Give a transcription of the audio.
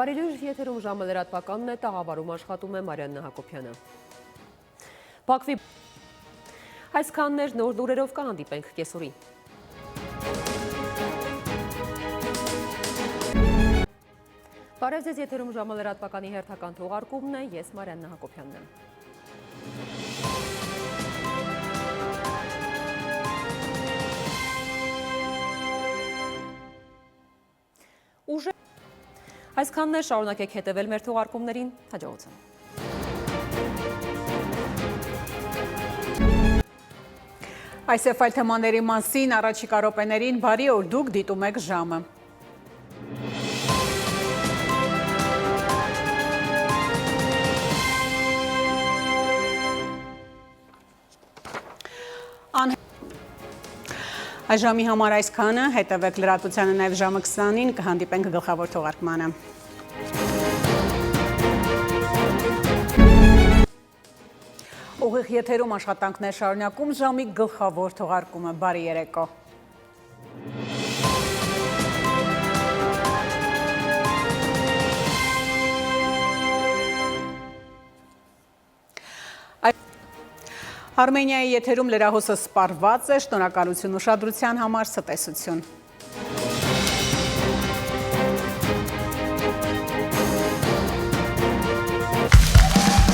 Բարելույր եթերում ժամը լրատվականն է, տաղավարում աշխատում է Մարիաննա Հակոբյանը։ Բաքվի այսքաններ նոր լուրերով կհանդիպենք կեսօրին։ Բարև ձեզ, եթերում ժամը լրատվականի հերթական թողարկումն է, ես Մարիաննա Հակոբյանն եմ։ Այսքաններ շարունակեք հետևել մեր թողարկումներին, հաջողություն։ Այս եւ այլ թեմաների մասին առաջիկա րոպեներին բարի օր, դուք դիտում եք ժամը։ Այժմի համար այսքանը, հետևեք լրատվությանը նաև ժամը 20-ին, կհանդիպենք գլխավոր թողարկմանը։ Ուղիղ եթերում աշխատանքներ շարունակում ժամի գլխավոր թողարկումը, բարի երեկո։ Արմենիայի եթերում լրահոսը սպառված է, շնորհակալություն ուշադրության համար, ցտեսություն։